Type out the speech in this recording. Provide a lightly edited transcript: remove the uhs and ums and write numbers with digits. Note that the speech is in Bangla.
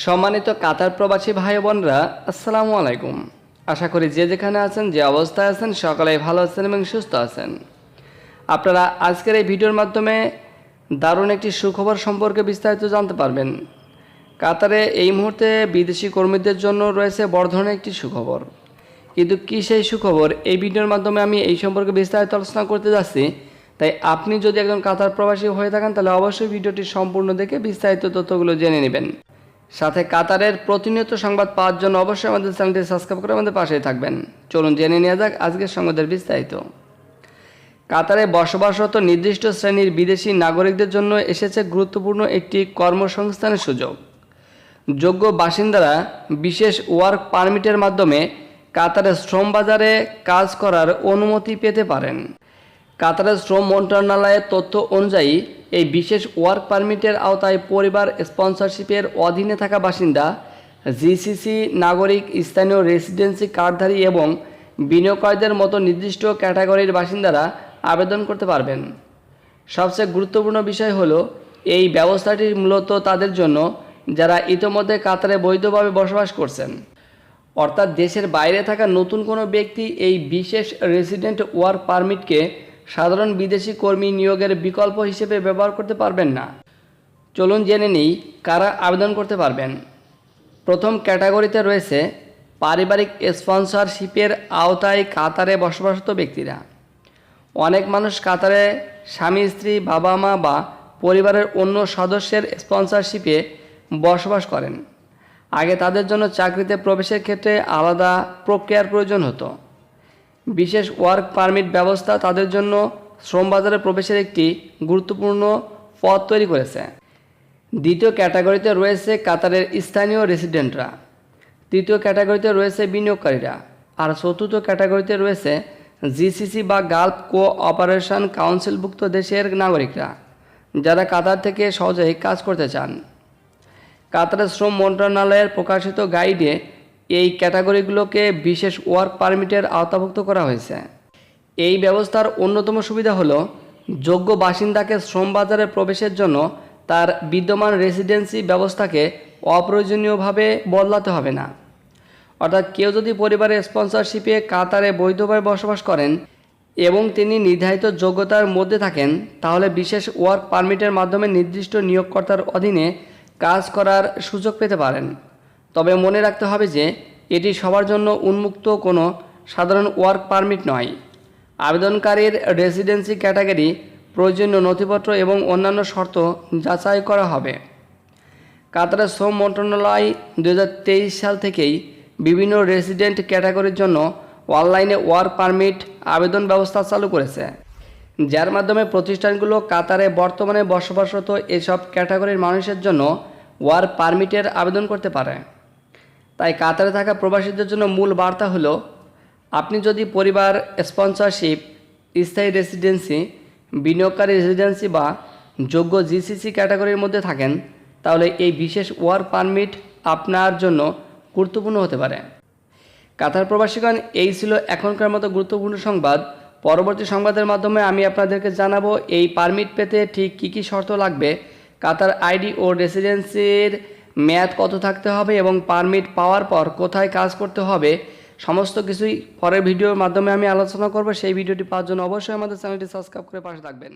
সম্মানিত কাতার প্রবাসী ভাই বোনরা, আসসালামু আলাইকুম। আশা করি যে যেখানে আছেন, যে অবস্থায় আছেন, সকলেই ভালো আছেন এবং সুস্থ আছেন। আপনারা আজকের এই ভিডিওর মাধ্যমে দারুণ একটি সুখবর সম্পর্কে বিস্তারিত জানতে পারবেন। কাতারে এই মুহূর্তে বিদেশি কর্মীদের জন্য রয়েছে বড় ধরনের একটি সুখবর। কিন্তু কী সেই সুখবর, এই ভিডিওর মাধ্যমে আমি এই সম্পর্কে বিস্তারিত আলোচনা করতে যাচ্ছি। তাই আপনি যদি একজন কাতার প্রবাসী হয়ে থাকেন, তাহলে অবশ্যই ভিডিওটি সম্পূর্ণ দেখে বিস্তারিত তথ্যগুলো জেনে নেবেন। সাথে কাতারের প্রতিনিয়ত সংবাদ পাওয়ার জন্য অবশ্যই আমাদের চ্যানেলটি সাবস্ক্রাইব করে আমাদের পাশেই থাকবেন। চলুন জেনে নেওয়া যাক আজকের সংবাদের বিস্তারিত। কাতারে বসবাসরত নির্দিষ্ট শ্রেণীর বিদেশি নাগরিকদের জন্য এসেছে গুরুত্বপূর্ণ একটি কর্মসংস্থানের সুযোগ। যোগ্য বাসিন্দারা বিশেষ ওয়ার্ক পারমিটের মাধ্যমে কাতারের শ্রম বাজারে কাজ করার অনুমতি পেতে পারেন। কাতারের শ্রম মন্ত্রণালয়ের তথ্য অনুযায়ী এই বিশেষ ওয়ার্ক পারমিটের আওতায় পরিবার স্পন্সরশিপের অধীনে থাকা বাসিন্দা, জিসিসি নাগরিক, স্থানীয় রেসিডেন্সি কার্ডধারী এবং বিনিয়োগকারীদের মতো নির্দিষ্ট ক্যাটাগরির বাসিন্দারা আবেদন করতে পারবেন। সবচেয়ে গুরুত্বপূর্ণ বিষয় হলো, এই ব্যবস্থাটি মূলত তাদের জন্য যারা ইতোমধ্যে কাতারে বৈধভাবে বসবাস করছেন, অর্থাৎ দেশের বাইরে থাকা নতুন কোনো ব্যক্তি এই বিশেষ রেসিডেন্ট ওয়ার্ক পারমিটকে সাধারণ বিদেশি কর্মী নিয়োগের বিকল্প হিসেবে ব্যবহার করতে পারবেন না। চলুন জেনে নিই কারা আবেদন করতে পারবেন। প্রথম ক্যাটাগরিতে রয়েছে পারিবারিক স্পন্সরশিপের আওতায় কাতারে বসবাসরত ব্যক্তিরা। অনেক মানুষ কাতারে স্বামী, স্ত্রী, বাবা মা বা পরিবারের অন্য সদস্যের স্পন্সরশিপে বসবাস করেন। আগে তাদের জন্য চাকরিতে প্রবেশের ক্ষেত্রে আলাদা প্রক্রিয়ার প্রয়োজন হতো। বিশেষ ওয়ার্ক পারমিট ব্যবস্থা তাদের জন্য শ্রমবাজারে প্রবেশের একটি গুরুত্বপূর্ণ পথ তৈরি করেছে। দ্বিতীয় ক্যাটাগরিতে রয়েছে কাতারের স্থানীয় রেসিডেন্টরা। তৃতীয় ক্যাটাগরিতে রয়েছে বিনিয়োগকারীরা। আর চতুর্থ ক্যাটাগরিতে রয়েছে জিসিসি বা গালফ কোঅপারেশন কাউন্সিলভুক্ত দেশের নাগরিকরা, যারা কাতার থেকে সহজেই কাজ করতে চান। কাতারের শ্রম মন্ত্রণালয়ের প্রকাশিত গাইডে এই ক্যাটাগরিগুলোকে বিশেষ ওয়ার্ক পারমিটের আওতাভুক্ত করা হয়েছে। এই ব্যবস্থার অন্যতম সুবিধা হলো, যোগ্য বাসিন্দাকে শ্রম বাজারে প্রবেশের জন্য তার বিদ্যমান রেসিডেন্সি ব্যবস্থাকে অপ্রয়োজনীয়ভাবে বদলাতে হবে না। অর্থাৎ কেউ যদি পরিবারের স্পন্সরশিপে কাতারে বৈধভাবে বসবাস করেন এবং তিনি নির্ধারিত যোগ্যতার মধ্যে থাকেন, তাহলে বিশেষ ওয়ার্ক পারমিটের মাধ্যমে নির্দিষ্ট নিয়োগকর্তার অধীনে কাজ করার সুযোগ পেতে পারেন। তবে মনে রাখতে হবে যে এটি সবার জন্য উন্মুক্ত কোনো সাধারণ ওয়ার্ক পারমিট নয়। আবেদনকারীর রেসিডেন্সি ক্যাটাগরি, প্রয়োজনীয় নথিপত্র এবং অন্যান্য শর্ত যাচাই করা হবে। কাতারের শ্রম মন্ত্রণালয় 2023 সাল থেকেই বিভিন্ন রেসিডেন্ট ক্যাটাগরির জন্য অনলাইনে ওয়ার্ক পারমিট আবেদন ব্যবস্থা চালু করেছে, যার মাধ্যমে প্রতিষ্ঠানগুলো কাতারে বর্তমানে বসবাসরত এসব ক্যাটাগরির মানুষের জন্য ওয়ার্ক পারমিটের আবেদন করতে পারে। তাই কাতারে থাকা প্রবাসীদের জন্য মূল বার্তা হলো, আপনি যদি পরিবার স্পন্সরশিপ, স্থায়ী রেসিডেন্সি, বিনিয়োগকারী রেসিডেন্সি বা যোগ্য জিসিসি ক্যাটাগরির মধ্যে থাকেন, তাহলে এই বিশেষ ওয়ার্ক পারমিট আপনার জন্য গুরুত্বপূর্ণ হতে পারে। কাতার প্রবাসীগণ, এই ছিল এখনকার মতো গুরুত্বপূর্ণ সংবাদ। পরবর্তী সংবাদের মাধ্যমে আমি আপনাদেরকে জানাবো এই পারমিট পেতে ঠিক কী কী শর্ত লাগবে, কাতার আইডি ও রেসিডেন্সির মেয়াদ কত থাকতে হবে এবং পারমিট পাওয়ার পর কোথায় কাজ করতে হবে। সমস্ত কিছুই পরের ভিডিওর মাধ্যমে আমি আলোচনা করব। সেই ভিডিওটি পাওয়ার জন্য অবশ্যই আমাদের চ্যানেলটি সাবস্ক্রাইব করে পাশে থাকবেন।